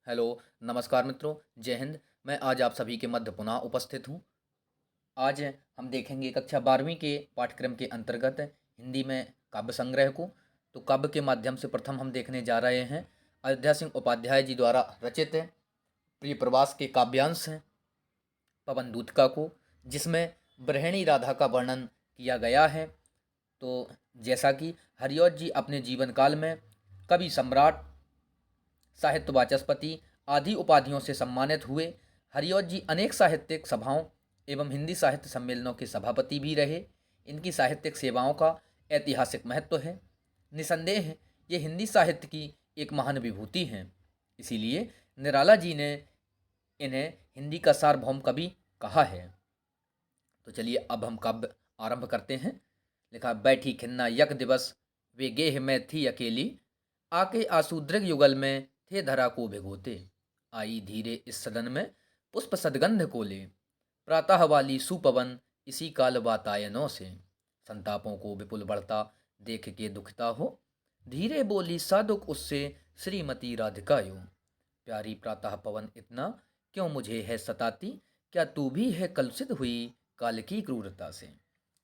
Hello, नमस्कार मित्रों, जय हिंद। मैं आज आप सभी के मध्य पुनः उपस्थित हूँ। आज हम देखेंगे कक्षा 12वीं के पाठ्यक्रम के अंतर्गत हिंदी में काव्य संग्रह को। तो काव्य के माध्यम से प्रथम हम देखने जा रहे हैं अयोध्या सिंह उपाध्याय जी द्वारा रचित प्रिय प्रवास के काव्यांश हैं पवन दूतका को, जिसमें बृहणी राधा का वर्णन किया गया है। तो जैसा कि हरिऔध जी अपने जीवन काल में कवि सम्राट, साहित्य वाचस्पति आदि उपाधियों से सम्मानित हुए। हरिऔध जी अनेक साहित्यिक सभाओं एवं हिंदी साहित्य सम्मेलनों के सभापति भी रहे। इनकी साहित्यिक सेवाओं का ऐतिहासिक महत्व है। निसंदेह ये हिंदी साहित्य की एक महान विभूति हैं। इसीलिए निराला जी ने इन्हें हिंदी का सार्वभौम कवि कहा है। तो चलिए अब हम काव्य आरंभ करते हैं। लिखा, बैठी खिन्ना यक दिवस वे गेह में थी अकेली, आके आसूद्रिग युगल में थे धरा को भिगोते, आई धीरे इस सदन में पुष्प सदगंध को ले, प्रातः वाली सुपवन इसी काल वातायनों से, संतापों को विपुल बढ़ता देख के दुखता हो, धीरे बोली साधुक उससे श्रीमती राधिका यो, प्यारी प्रातः पवन इतना क्यों मुझे है सताती, क्या तू भी है कलुषित हुई काल की क्रूरता से।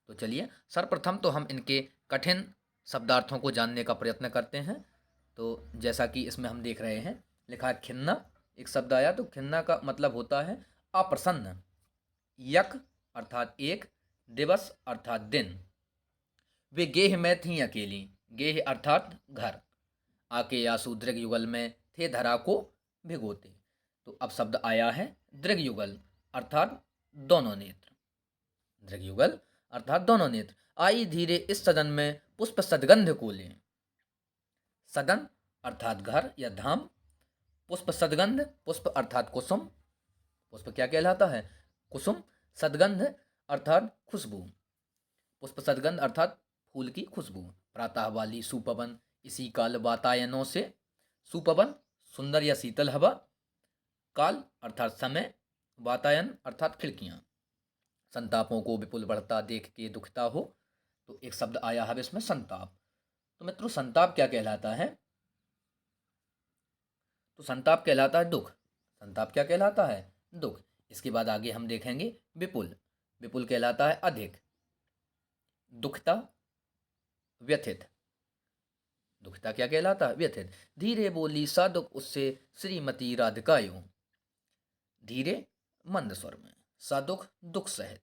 तो चलिए सर्वप्रथम तो हम इनके कठिन शब्दार्थों को जानने का प्रयत्न करते हैं। तो जैसा कि इसमें हम देख रहे हैं, लिखा है खिन्ना, एक शब्द आया। तो खिन्ना का मतलब होता है अप्रसन्न। यक अर्थात एक, दिवस अर्थात दिन, वे गेह में थी अकेली, गेह अर्थात घर, आके यासु दृग युगल में थे धरा को भिगोते। तो अब शब्द आया है दृग युगल अर्थात दोनों नेत्र, दृग युगल अर्थात दोनों नेत्र, आई धीरे इस सदन में पुष्प सदगंध को ले। सदन अर्थात घर या धाम, पुष्प सदगंध, पुष्प अर्थात कुसुम, पुष्प क्या कहलाता है? कुसुम। सदगंध अर्थात खुशबू, पुष्प सदगंध अर्थात फूल की खुशबू। प्रातः वाली सुपवन इसी काल वातायनों से, सुपवन सुंदर या शीतल हवा, काल अर्थात समय, वातायन अर्थात खिड़कियां, संतापों को विपुल बढ़ता देख के दुखता हो। तो एक शब्द आया है इसमें संताप। तो मित्रों संताप क्या कहलाता है? तो संताप कहलाता है दुख। संताप क्या कहलाता है? दुख। इसके बाद आगे हम देखेंगे विपुल। विपुल कहलाता है अधिक। दुखता व्यथित, दुखता क्या कहलाता है? व्यथित। धीरे बोली साधुक उससे श्रीमती राधिकायो, धीरे मंद स्वर में, साधुक दुख सहित,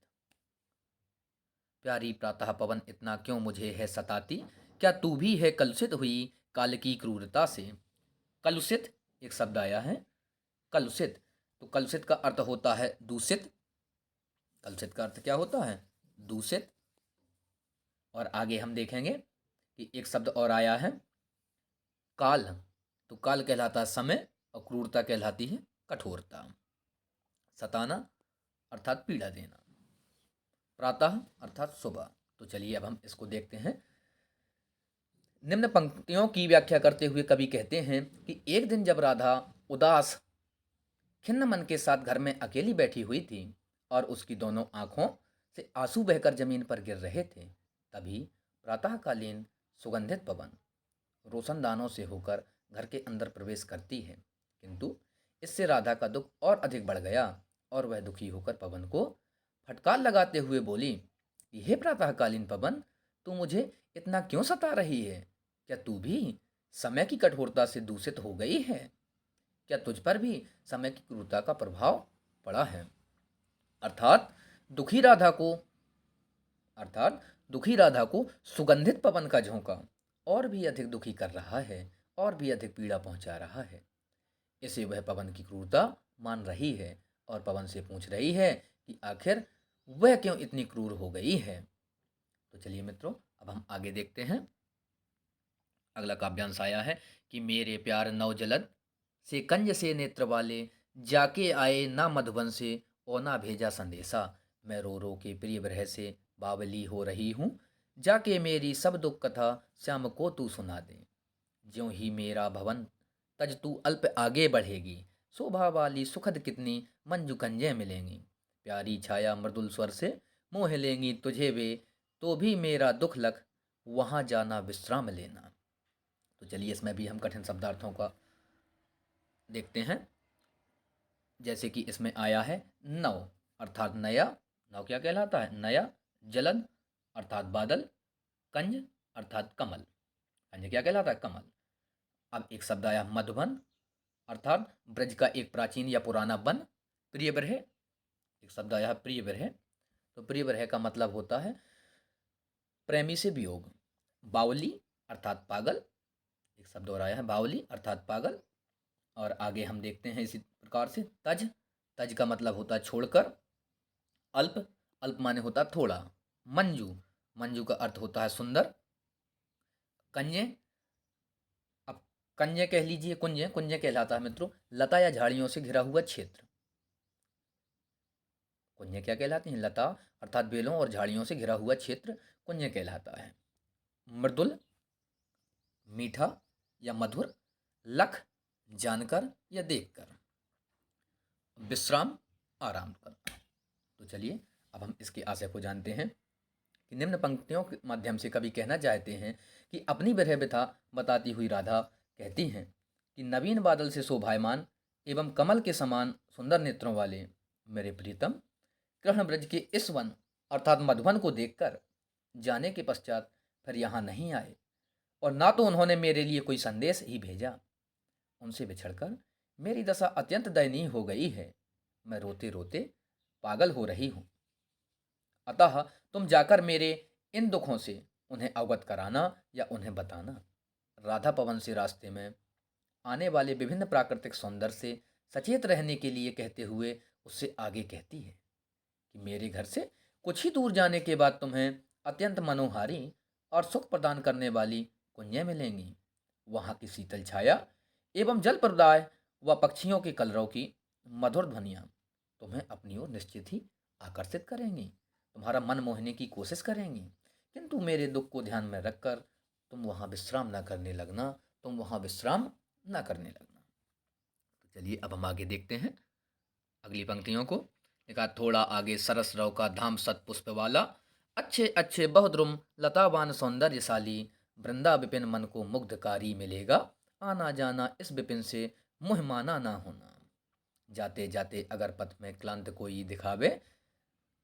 प्यारी प्रातः पवन इतना क्यों मुझे है सताती, क्या तू भी है कलुषित हुई काल की क्रूरता से। कलुषित एक शब्द आया है, कलुषित। तो कलुषित का अर्थ होता है दूषित। कलुषित का अर्थ क्या होता है? दूषित। और आगे हम देखेंगे कि एक शब्द और आया है काल। तो काल कहलाता है समय और क्रूरता कहलाती है कठोरता। सताना अर्थात पीड़ा देना, प्रातः अर्थात सुबह। तो चलिए अब हम इसको देखते हैं। निम्न पंक्तियों की व्याख्या करते हुए कवि कहते हैं कि एक दिन जब राधा उदास खिन्न मन के साथ घर में अकेली बैठी हुई थी और उसकी दोनों आंखों से आंसू बहकर जमीन पर गिर रहे थे, तभी प्रातःकालीन सुगंधित पवन रोशनदानों से होकर घर के अंदर प्रवेश करती है। किंतु इससे राधा का दुख और अधिक बढ़ गया और वह दुखी होकर पवन को फटकार लगाते हुए बोली कि हे प्रातःकालीन पवन, तू मुझे इतना क्यों सता रही है? क्या तू भी समय की कठोरता से दूषित हो गई है? क्या तुझ पर भी समय की क्रूरता का प्रभाव पड़ा है? अर्थात दुखी राधा को अर्थात दुखी राधा को सुगंधित पवन का झोंका और भी अधिक दुखी कर रहा है और भी अधिक पीड़ा पहुंचा रहा है। इसे वह पवन की क्रूरता मान रही है और पवन से पूछ रही है कि आखिर वह क्यों इतनी क्रूर हो गई है। तो चलिए मित्रों अब हम आगे देखते हैं। अगला काव्यांश आया है कि मेरे प्यार नवजलद से कंज से नेत्र वाले, जाके आए ना मधुबन से और ना भेजा संदेशा, मैं रो रो के प्रिय विरह से बावली हो रही हूँ, जाके मेरी सब दुख कथा श्याम को तू सुना दे, ज्यों ही मेरा भवन तज तू अल्प आगे बढ़ेगी, शोभा वाली सुखद कितनी मंजू कंजें मिलेंगी, प्यारी छाया मृदुल स्वर से मोह लेंगी तुझे वे, तो भी मेरा दुख लख वहाँ जाना विश्राम लेना। तो चलिए इसमें भी हम कठिन शब्दार्थों का देखते हैं। जैसे कि इसमें आया है नव अर्थात नया। नव क्या कहलाता है? नया। जलद अर्थात बादल। कंज अर्थात कमल। कंज क्या कहलाता है? कमल। अब एक शब्द आया मधुबन अर्थात ब्रज का एक प्राचीन या पुराना वन। प्रिय बरहे, एक शब्द आया है प्रिय बरहे। तो प्रिय बरहे का मतलब होता है प्रेमी से वियोग। बावली अर्थात पागल, एक शब्द और आया है बावली अर्थात पागल। और आगे हम देखते हैं इसी प्रकार से तज। तज का मतलब होता है छोड़कर। अल्प, अल्प माने होता है थोड़ा। मंजू, मंजू का अर्थ होता है सुंदर। कन्ये, अब कन्ये कह लीजिए कुंज, कुंज कहलाता है मित्रों लता या झाड़ियों से घिरा हुआ क्षेत्र। कुंज क्या कहलाती हैं? लता अर्थात बेलों और झाड़ियों से घिरा हुआ क्षेत्र कुंज कहलाता है। मृदुल, मीठा या मधुर। लख, जानकर या देखकर। विश्राम, आराम करना। तो चलिए अब हम इसके आशय को जानते हैं कि निम्न पंक्तियों के माध्यम से कवि कहना चाहते हैं कि अपनी विरह व्यथा बताती हुई राधा कहती हैं कि नवीन बादल से शोभायमान एवं कमल के समान सुंदर नेत्रों वाले मेरे प्रीतम कृष्ण ब्रज के इस वन अर्थात मधुबन को देखकर जाने के पश्चात फिर यहाँ नहीं आए, और ना तो उन्होंने मेरे लिए कोई संदेश ही भेजा। उनसे बिछड़कर मेरी दशा अत्यंत दयनीय हो गई है। मैं रोते रोते पागल हो रही हूँ। अतः तुम जाकर मेरे इन दुखों से उन्हें अवगत कराना या उन्हें बताना। राधा पवन से रास्ते में आने वाले विभिन्न प्राकृतिक सौंदर्य से सचेत रहने के लिए कहते हुए उससे आगे कहती है कि मेरे घर से कुछ ही दूर जाने के बाद तुम्हें अत्यंत मनोहारी और सुख प्रदान करने वाली कुंजें मिलेंगी। वहाँ की शीतल छाया एवं जल प्रदाय व पक्षियों के कलरव की मधुर ध्वनियाँ तुम्हें अपनी ओर निश्चित ही आकर्षित करेंगी, तुम्हारा मन मोहने की कोशिश करेंगी। किंतु मेरे दुख को ध्यान में रखकर तुम वहाँ विश्राम न करने लगना, तुम वहाँ विश्राम न करने लगना। तो चलिए अब हम आगे देखते हैं अगली पंक्तियों को। लिखा थोड़ा आगे सरस रव का धाम सत पुष्प वाला, अच्छे अच्छे बहुद्रुम लतावान सौंदर्यशाली, वृंदा विपिन मन को मुग्धकारी मिलेगा, आना जाना इस विपिन से मुँह माना ना होना। जाते जाते अगर पथ में क्लांत कोई दिखावे,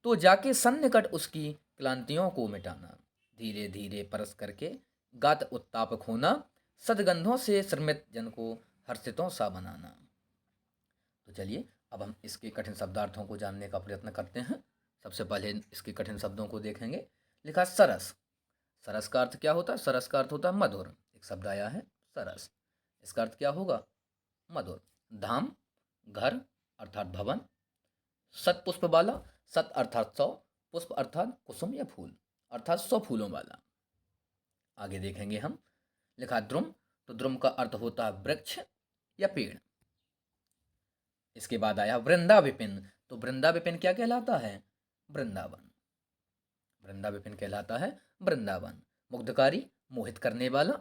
तो जाके सन्निकट उसकी क्लांतियों को मिटाना। धीरे धीरे परस करके गात उत्ताप खोना, सदगंधों से श्रमित जन को हर्षितों सा बनाना। तो चलिए अब हम इसके कठिन शब्दार्थों को जानने का प्रयत्न करते हैं। सबसे पहले इसके कठिन शब्दों को देखेंगे। लिखा सरस। सरस का अर्थ क्या होता है? सरस का अर्थ होता है मधुर। एक शब्द आया है सरस, इसका अर्थ क्या होगा? मधुर। धाम, घर अर्थात भवन। सत पुष्प वाला, सत अर्थात 100, पुष्प अर्थात कुसुम या फूल अर्थात 100 फूलों वाला। आगे देखेंगे हम। लिखा द्रुम, तो द्रुम का अर्थ होता है वृक्ष या पेड़। इसके बाद आया वृंदा विपिन, तो वृंदा विपिन क्या कहलाता है? वृंदावन। वृंदा विपिन कहलाता है वृंदावन। मुग्धकारी, मोहित करने वाला।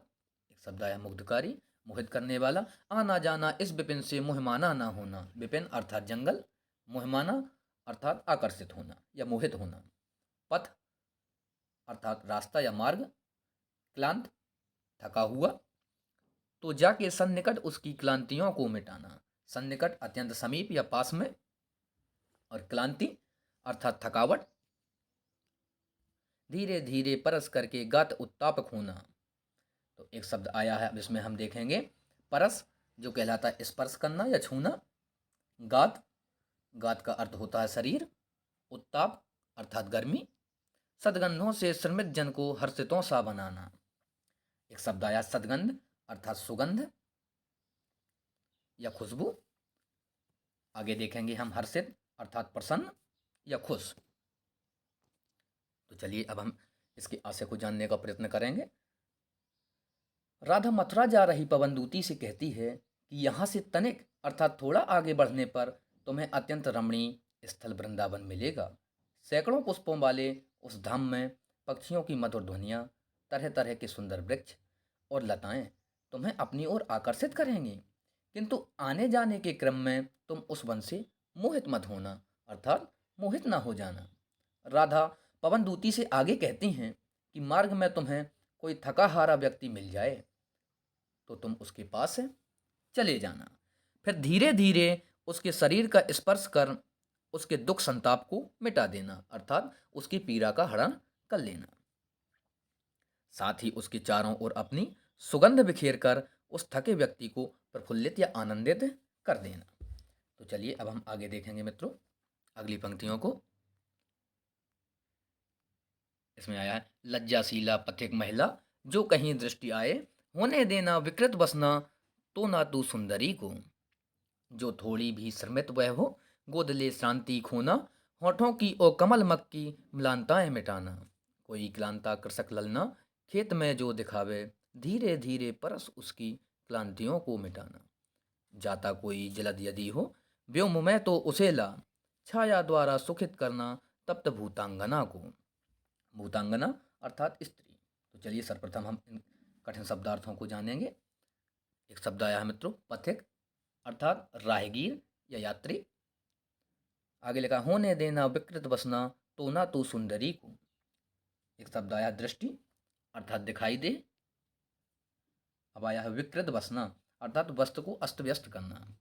एक शब्द आया मुग्धकारी, मोहित करने वाला। आना जाना इस विपिन से मुहमाना ना होना। विपिन अर्थात जंगल, मुहमाना अर्थात आकर्षित होना या मोहित होना। पथ अर्थात रास्ता या मार्ग। क्लांत, थका हुआ। तो जाके सन्निकट उसकी क्लांतियों को मिटाना। सन्निकट अत्यंत समीप या पास में, और क्लांति अर्थात थकावट। धीरे धीरे परस करके गात उत्ताप खोना। तो एक शब्द आया है, अब इसमें हम देखेंगे परस, जो कहलाता है स्पर्श करना या छूना। गात, गात का अर्थ होता है शरीर। उत्ताप अर्थात गर्मी। सदगंधों से श्रमित जन को हर्षितों सा बनाना। एक शब्द आया सदगंध अर्थात सुगंध या खुशबू। आगे देखेंगे हम हर्षित अर्थात प्रसन्न या खुश। तो चलिए अब हम इसके आशय को जानने का प्रयत्न करेंगे। राधा मथुरा जा रही पवनदूती से कहती है कि यहाँ से तनिक अर्थात थोड़ा आगे बढ़ने पर तुम्हें अत्यंत रमणीय स्थल वृंदावन मिलेगा। सैकड़ों पुष्पों वाले उस धाम में पक्षियों की मधुर ध्वनियाँ, तरह तरह के सुंदर वृक्ष और लताएं तुम्हें अपनी ओर आकर्षित करेंगी। किंतु आने जाने के क्रम में तुम उस वन से मोहित मत होना अर्थात मोहित ना हो जाना। राधा पवनदूती से आगे कहती हैं कि मार्ग में तुम्हें कोई थका हारा व्यक्ति मिल जाए तो तुम उसके पास चले जाना। फिर धीरे धीरे उसके शरीर का स्पर्श कर उसके दुख संताप को मिटा देना, अर्थात उसकी पीड़ा का हरण कर लेना। साथ ही उसके चारों ओर अपनी सुगंध बिखेर कर उस थके व्यक्ति को प्रफुल्लित या आनंदित कर देना। तो चलिए अब हम आगे देखेंगे मित्रों अगली पंक्तियों को। इसमें आया है, लज्जाशीला पथिक महिला जो कहीं दृष्टि आए, होने देना विकृत बसना तो ना तू सुंदरी को। जो थोड़ी भी श्रमित वह हो, गोद ले शांति खोना, होठों की ओ कमल मक की म्लानताएं मिटाना। कोई क्लांता कृषक ललना, खेत में जो दिखावे, धीरे धीरे परस उसकी क्लांतियों को मिटाना। जाता कोई जलद यदि हो, व्योम में तो उसे ला, छाया द्वारा सुखित करना तप्त भूतांगना को। भूतांगना अर्थात स्त्री। तो चलिए सर्वप्रथम हम इन कठिन शब्दार्थों को जानेंगे। एक शब्द आया है मित्रों पथिक, अर्थात राहगीर या यात्री। आगे लिखा होने देना विकृत बसना तो ना तू सुंदरी को। एक शब्द आया दृष्टि, अर्थात दिखाई दे। अब आया है विकृत बसना, अर्थात वस्त्र को अस्त व्यस्त करना,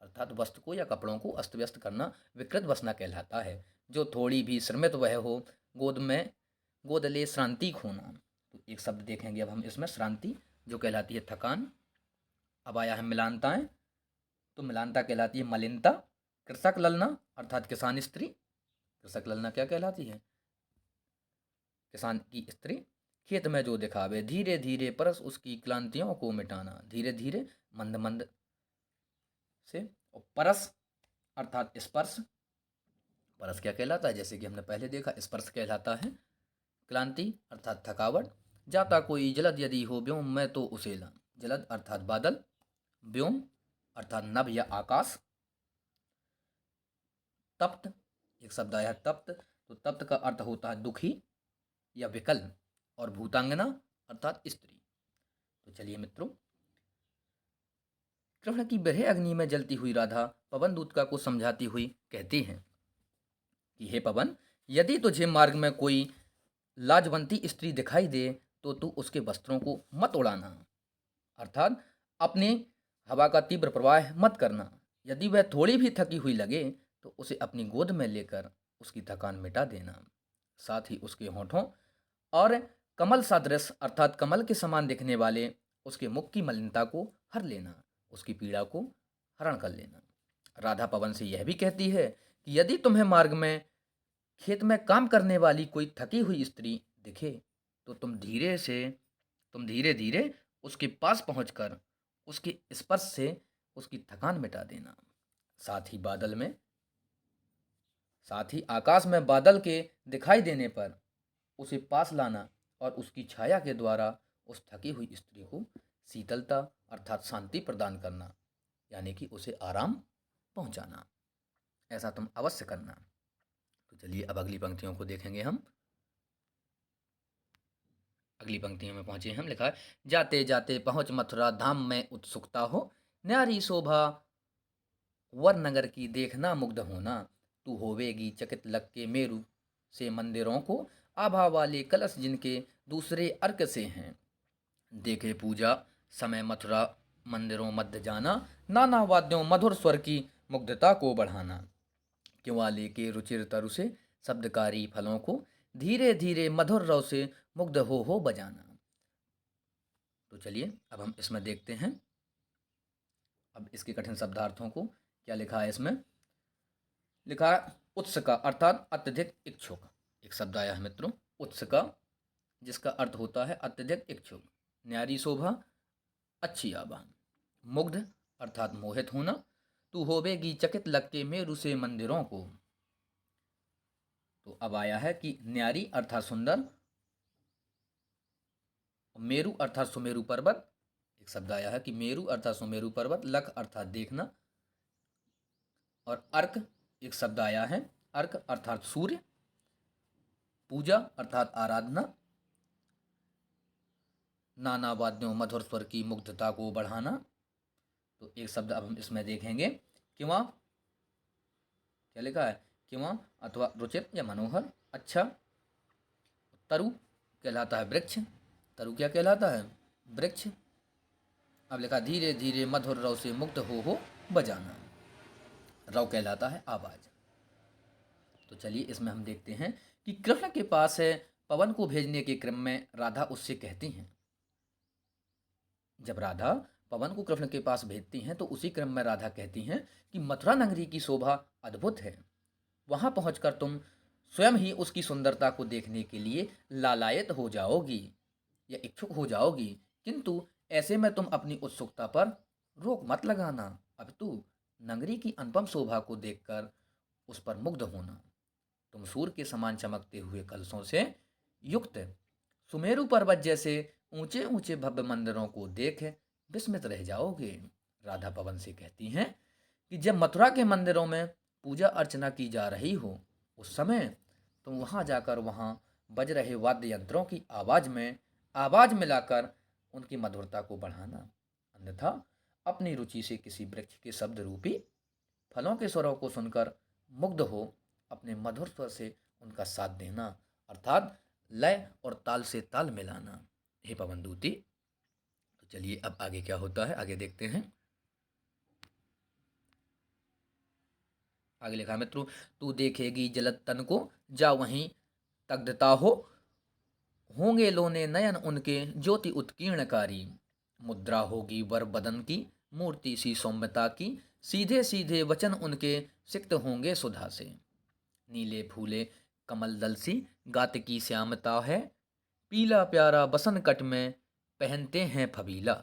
अर्थात वस्त्र को या कपड़ों को अस्त व्यस्त करना विकृत बसना कहलाता है। जो थोड़ी भी श्रमित वह हो, गोद ले श्रांति खोना। तो एक शब्द देखेंगे अब हम इसमें, श्रांति जो कहलाती है थकान। अब आया है मिलानताएं, तो मिलानता कहलाती है मलिनता। कृषक ललना अर्थात किसान स्त्री। कृषक ललना क्या कहलाती है? किसान की स्त्री। खेत में जो दिखावे, धीरे धीरे परस उसकी क्लांतियों को मिटाना, धीरे धीरे मंद मंद से। और परस अर्थात स्पर्श। परस क्या कहलाता है? जैसे कि हमने पहले देखा, स्पर्श कहलाता है क्लांति अर्थात थकावट। जाता कोई जलद यदि हो, व्योम में तो उसे ला। जलद अर्थात बादल, व्योम अर्थात नभ या आकाश। तप्त, एक शब्द आया है तप्त, तो तप्त का अर्थ होता है दुखी या विकल। और भूतांगना अर्थात स्त्री। तो चलिए मित्रों, कृष्ण की बरहे अग्नि में जलती हुई राधा पवन दूतका को समझाती हुई कहती हैं कि हे पवन, यदि तुझे मार्ग में कोई लाजवंती स्त्री दिखाई दे तो तू उसके वस्त्रों को मत उड़ाना, अर्थात अपने हवा का तीव्र प्रवाह मत करना। यदि वह थोड़ी भी थकी हुई लगे तो उसे अपनी गोद में लेकर उसकी थकान मिटा देना। साथ ही उसके होठों और कमल सदृश अर्थात कमल के समान दिखने वाले उसके मुख की मलिनता को हर लेना, उसकी पीड़ा को हरण कर लेना। राधा पवन से यह भी कहती है कि यदि तुम्हें मार्ग में खेत में काम करने वाली कोई थकी हुई स्त्री दिखे तो तुम धीरे धीरे उसके पास पहुंचकर उसके स्पर्श से उसकी थकान मिटा देना। साथ ही आकाश में बादल के दिखाई देने पर उसे पास लाना और उसकी छाया के द्वारा उस थकी हुई स्त्री को शीतलता अर्थात शांति प्रदान करना, यानी कि उसे आराम पहुंचाना। ऐसा तुम अवश्य करना। तो चलिए अब अगली पंक्तियों को देखेंगे हम। अगली पंक्तियों में पहुंचे हम, लिखा है जाते जाते पहुंच मथुरा धाम में उत्सुकता हो, न्यारी शोभा वर नगर की देखना मुग्ध होना। तू होवेगी चकित लग के मेरू से मंदिरों को, आभा वाले कलश जिनके दूसरे अर्क से हैं। देखे पूजा समय मथुरा मंदिरों मध्य जाना, नाना वाद्यों मधुर स्वर की मुग्धता को बढ़ाना। क्यों लेके रुचिर तरु से शब्दकारी फलों को, धीरे धीरे मधुर रव से मुग्ध हो बजाना। तो चलिए अब हम इसमें देखते हैं अब इसके कठिन शब्दार्थों को। क्या लिखा है इसमें? लिखा है उत्सुका अर्थात अत्यधिक इच्छुक। एक शब्द आया है मित्रों उत्सुका, जिसका अर्थ होता है अत्यधिक इच्छुक। न्यारी शोभा अच्छी आभा। मुग्ध अर्थात मोहित होना। तू होवेगी चकित लग के मेरू से मंदिरों को। तो अब आया है कि न्यारी अर्थात सुंदर, मेरु अर्थात सुमेरु पर्वत। एक शब्द आया है कि मेरु अर्थात सुमेरु पर्वत, लख अर्थात देखना। और अर्क एक शब्द आया है, अर्क अर्थात सूर्य। पूजा अर्थात आराधना। नाना वाद्यों मधुर स्वर की मुग्धता को बढ़ाना। तो एक शब्द अब हम इसमें देखेंगे किंवा, क्या लिखा है? किंवा अथवा रुचित या मनोहर, अच्छा। तरु कहलाता है वृक्ष। तरु क्या कहलाता है? वृक्ष। अब लिखा धीरे धीरे मधुर रव से मुक्त हो बजाना। रव कहलाता है आवाज। तो चलिए इसमें हम देखते हैं कि कृष्ण के पास पवन को भेजने के क्रम में राधा उससे कहती हैं, जब राधा पवन को कृष्ण के पास भेजती हैं तो उसी क्रम में राधा कहती हैं कि मथुरा नगरी की शोभा अद्भुत है, वहां पहुंचकर तुम स्वयं ही उसकी सुंदरता को देखने के लिए लालायित हो जाओगी या इच्छुक हो जाओगी, किंतु ऐसे में तुम अपनी उत्सुकता पर रोक मत लगाना। अब तू नगरी की अनुपम शोभा को देखकर उस पर मुग्ध होना। तुम सूर्य के समान चमकते हुए कलशों से युक्त सुमेरु पर्वत जैसे ऊंचे ऊंचे भव्य मंदिरों को देख विस्मित रह जाओगे। राधा पवन से कहती हैं कि जब मथुरा के मंदिरों में पूजा अर्चना की जा रही हो उस समय तुम वहां जाकर वहां बज रहे वाद्य यंत्रों की आवाज में आवाज मिलाकर उनकी मधुरता को बढ़ाना, अन्यथा अपनी रुचि से किसी वृक्ष के शब्द रूपी फलों के स्वरों को सुनकर मुग्ध हो अपने मधुर स्वर से उनका साथ देना, अर्थात लय और ताल से ताल मिलाना। हे पवन दूती। तो चलिए अब आगे क्या होता है आगे देखते हैं। आगे लिखा मित्रों, तू देखेगी जलद तन को जा वहीं तग्धता होंगे लोने नयन उनके ज्योति उत्कीर्णकारी, मुद्रा होगी वर बदन की मूर्ति सी सौम्यता की, सीधे सीधे वचन उनके सिक्त होंगे सुधा से, नीले फूले कमल दल सी गात की श्यामता है, पीला प्यारा बसन कट में पहनते हैं फबीला,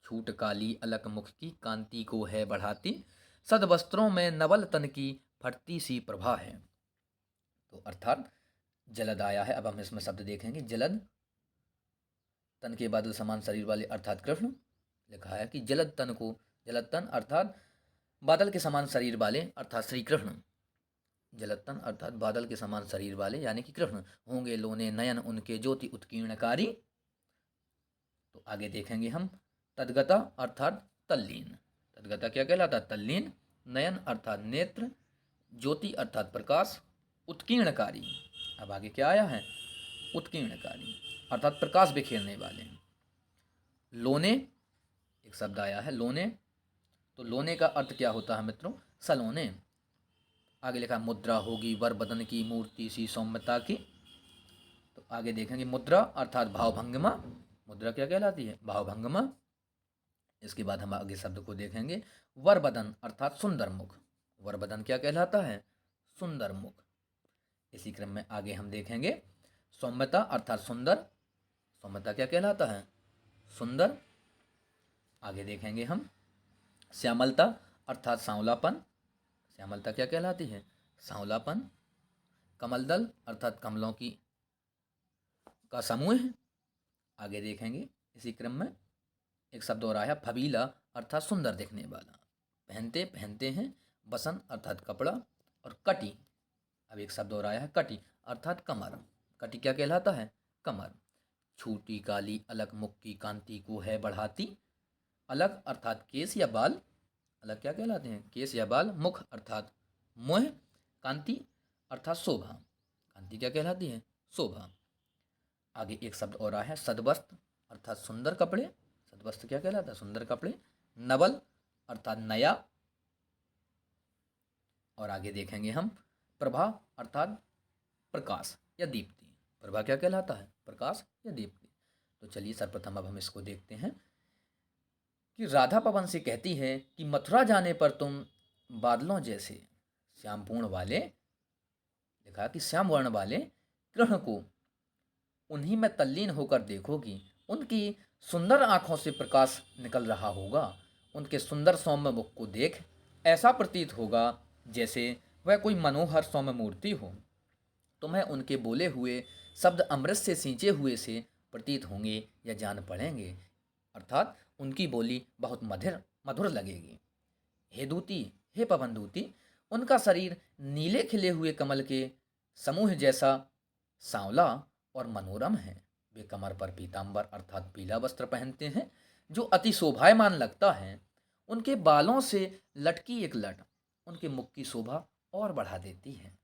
छूट काली अलक मुख की कांति को है बढ़ाती, सद वस्त्रों में नवल तन की फटती सी प्रभा है। तो अर्थात जलद आया है। अब हम इसमें शब्द देखेंगे। जलद तन के बादल समान शरीर वाले अर्थात कृष्ण। लिखा है कि जलद तन को, जलद तन अर्थात बादल के समान शरीर वाले अर्थात श्री कृष्ण, जलद तन अर्थात बादल के समान शरीर वाले यानी कि कृष्ण, होंगे लोने नयन उनके ज्योति उत्कीर्णकारी। तो आगे देखेंगे हम तद्गता अर्थात तल्लीन। तद्गता क्या कहलाता है? तल्लीन। नयन अर्थात नेत्र, ज्योति अर्थात प्रकाश, उत्कीर्णकारी। अब आगे क्या आया है? उत्कीर्णकारी अर्थात प्रकाश बिखेरने वाले। लोने एक शब्द आया है लोने, तो लोने का अर्थ क्या होता है मित्रों? सलोने। आगे लिखा मुद्रा होगी वर बदन की मूर्ति सी सौम्यता की। तो आगे देखेंगे मुद्रा अर्थात भावभंगिमा। मुद्रा क्या कहलाती है? भावभंगिमा। इसके बाद हम आगे शब्द को देखेंगे। वर बदन अर्थात सुंदर मुख। वर बदन क्या कहलाता है? सुंदर मुख। इसी क्रम में आगे हम देखेंगे सौम्यता अर्थात सुंदर। सौम्यता क्या कहलाता है? सुंदर। आगे देखेंगे हम श्यामलता अर्थात सांवलापन। श्यामलता क्या कहलाती है? सांवलापन। कमलदल अर्थात कमलों की का समूह है। आगे देखेंगे इसी क्रम में एक शब्द और आया फबीला अर्थात सुंदर दिखने वाला। पहनते पहनते हैं, बसन अर्थात कपड़ा, और कटी। अब एक शब्द और आया है कटी अर्थात कमर। कटी क्या कहलाता है? कमर। छोटी काली अलग मुख की कांति को है बढ़ाती। अलग अर्थात केस या बाल। अलग क्या कहलाते हैं? केस या बाल। मुख अर्थात मुंह। कांति अर्थात शोभा। कांति क्या कहलाती है? शोभा। आगे एक शब्द और आया है सदवस्त्र अर्थात सुंदर कपड़े। सदवस्त्र क्या कहलाता है? सुंदर कपड़े। नवल अर्थात नया। और आगे देखेंगे हम प्रभा अर्थात प्रकाश या दीप्ति। प्रभा क्या कहलाता है? प्रकाश या दीप्ति। तो चलिए सर्वप्रथम अब हम इसको देखते हैं कि राधा पवन से कहती है कि मथुरा जाने पर तुम बादलों जैसे श्यामपूर्ण वाले, लिखा कि श्याम वर्ण वाले कृष्ण को उन्हीं में तल्लीन होकर देखोगी। उनकी सुंदर आंखों से प्रकाश निकल रहा होगा। उनके सुंदर सौम्य मुख को देख ऐसा प्रतीत होगा जैसे वह कोई मनोहर सौम्य मूर्ति हो। तुम्हें उनके बोले हुए शब्द अमृत से सींचे हुए से प्रतीत होंगे या जान पड़ेंगे, अर्थात उनकी बोली बहुत मधुर मधुर लगेगी। हे दूती, हे पवन दूती, उनका शरीर नीले खिले हुए कमल के समूह जैसा सांवला और मनोरम है। वे कमर पर पीतांबर अर्थात पीला वस्त्र पहनते हैं जो अति शोभायमान लगता है। उनके बालों से लटकी एक लट उनके मुख की शोभा और बढ़ा देती है।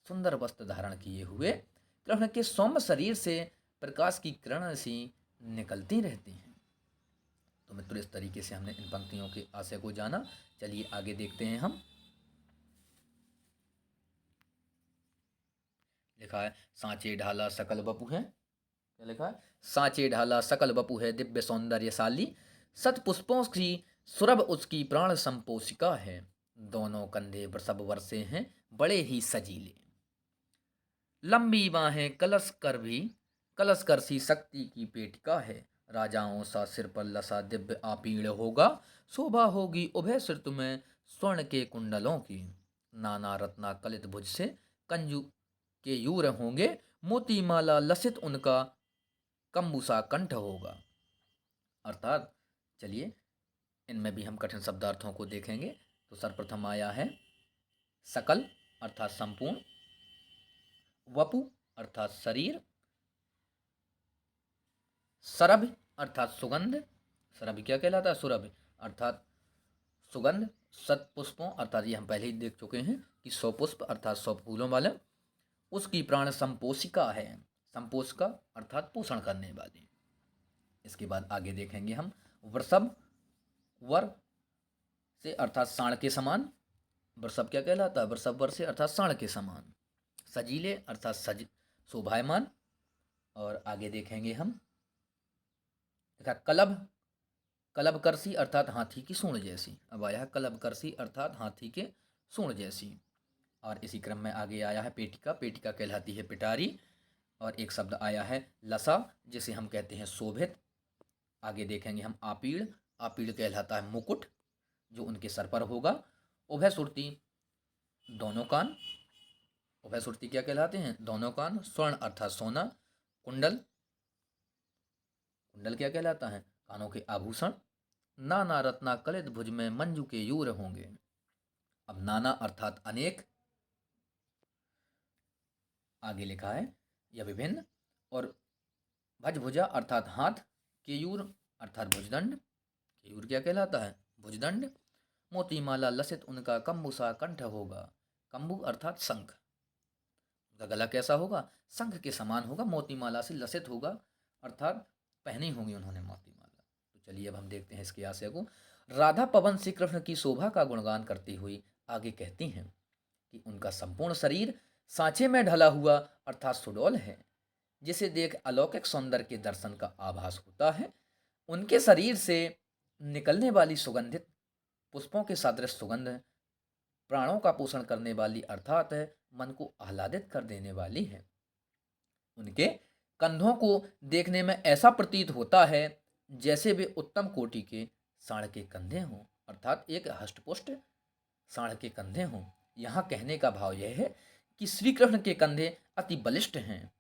सुंदर वस्त्र धारण किए हुए कृष्ण के सौम्य शरीर से प्रकाश की किरण सी निकलती रहती हैं। तो मित्रों इस तरीके से हमने इन पंक्तियों के आशय को जाना। चलिए आगे देखते हैं हम। लिखा है सांचे ढाला सकल बपु है। क्या लिखा है? सांचे ढाला सकल बपु है दिव्य सौंदर्यशाली, सत पुष्पों की सुरभ उसकी प्राण संपोषिका है, दोनों कंधे वृषभ वर्षे हैं बड़े ही सजीले, लंबी बाहें कलश कर सी शक्ति की पेटिका है, राजाओं सा सिर पर लसा दिव्य आपीड़ होगा, शोभा होगी उभय सिर तुम्हें स्वर्ण के कुंडलों की, नाना रत्ना कलित भुज से कंजू के यूर होंगे, मोती माला लसित उनका कंबुसा कंठ होगा। अर्थात चलिए इनमें भी हम कठिन शब्दार्थों को देखेंगे। तो सर्वप्रथम आया है सकल अर्थात संपूर्ण, वपु अर्थात शरीर, सरभ अर्थात सुगंध, सरभ क्या कहलाता है? सुरभ अर्थात सुगंध, सतपुष्पों अर्थात ये हम पहले ही देख चुके हैं कि 100 पुष्प अर्थात 100 फूलों वाले, उसकी प्राण संपोषिका है, संपोषिका अर्थात पोषण करने वाली। इसके बाद आगे देखेंगे हम वृषभ, वर से अर्थात साण के समान, वृषभ क्या कहलाता है? वृषभ वर से अर्थात साण के समान, सजीले अर्थात शोभायमान। और आगे देखेंगे हम देखा कलब, कलब करसी अर्थात हाथी की सूंड जैसी। अब आया है कलब करसी अर्थात हाथी के सूंड जैसी। और इसी क्रम में आगे आया है पेटिका, पेटिका कहलाती है पिटारी। और एक शब्द आया है लसा जिसे हम कहते हैं शोभित। आगे देखेंगे हम आपीड़, आपीड़ कहलाता है मुकुट जो उनके सर पर होगा। उभय सुरती दोनों कान, उभय सुरती क्या कहलाते हैं? दोनों कान। स्वर्ण अर्थात सोना। कुंडल, कुंडल क्या कहलाता है? कानों के आभूषण। नाना रत्ना कलित भुज में मंजू के यूर होंगे। अब नाना अर्थात अनेक, आगे लिखा है या विभिन्न। और भुजा अर्थात हाथ, केयूर अर्थात भुजदंड, केयूर क्या कहलाता है? भुजदंड। मोतीमाला लसित उनका कंबुसा कंठ होगा, कंबु अर्थात शंख, उनका गला कैसा होगा? शंख के समान होगा, मोतीमाला से लसित होगा अर्थात पहनी होंगी उन्होंने मोतीमाला। तो चलिए अब हम देखते हैं इसके आशय को। राधा पवन श्री कृष्ण की शोभा का गुणगान करती हुई आगे कहती हैं कि उनका संपूर्ण शरीर सांचे में ढला हुआ अर्थात सुडौल है, जिसे देख अलौकिक सौंदर्य के दर्शन का आभास होता है। उनके शरीर से निकलने वाली सुगंधित पुष्पों के सदृश सुगंध प्राणों का पोषण करने वाली अर्थात मन को आह्लादित कर देने वाली है। उनके कंधों को देखने में ऐसा प्रतीत होता है जैसे वे उत्तम कोटि के साढ़ के कंधे हों, अर्थात एक हष्टपुष्ट साढ़ के कंधे हों। यहाँ कहने का भाव यह है कि श्री कृष्ण के कंधे अति बलिष्ठ हैं।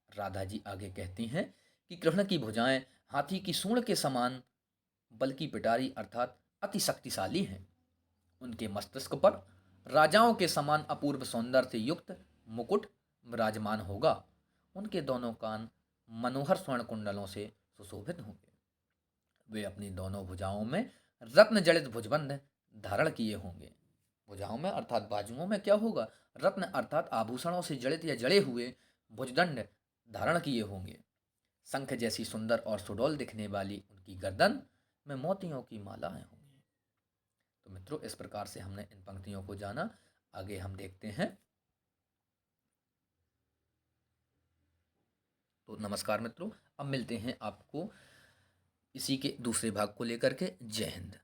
राधा जी आगे कहती हैं कि कृष्ण की भुजाएं हाथी की सूंड के समान बल्कि पिटारी अर्थात अति शक्तिशाली हैं। उनके मस्तिष्क पर राजाओं के समान अपूर्व सौंदर्य से युक्त मुकुट विराजमान होगा। उनके दोनों कान मनोहर स्वर्ण कुंडलों से सुशोभित होंगे। वे अपनी दोनों भुजाओं में रत्न जड़ित भुजबंध धारण किए होंगे। भुजाओं में अर्थात बाजुओं में क्या होगा? रत्न अर्थात आभूषणों से जड़ित या जड़े हुए भुजदंड धारण किए होंगे। शंख जैसी सुंदर और सुडौल दिखने वाली उनकी गर्दन में मोतियों की मालाएं होंगी। तो मित्रों इस प्रकार से हमने इन पंक्तियों को जाना। आगे हम देखते हैं। तो नमस्कार मित्रों, अब मिलते हैं आपको इसी के दूसरे भाग को लेकर के। जय हिंद।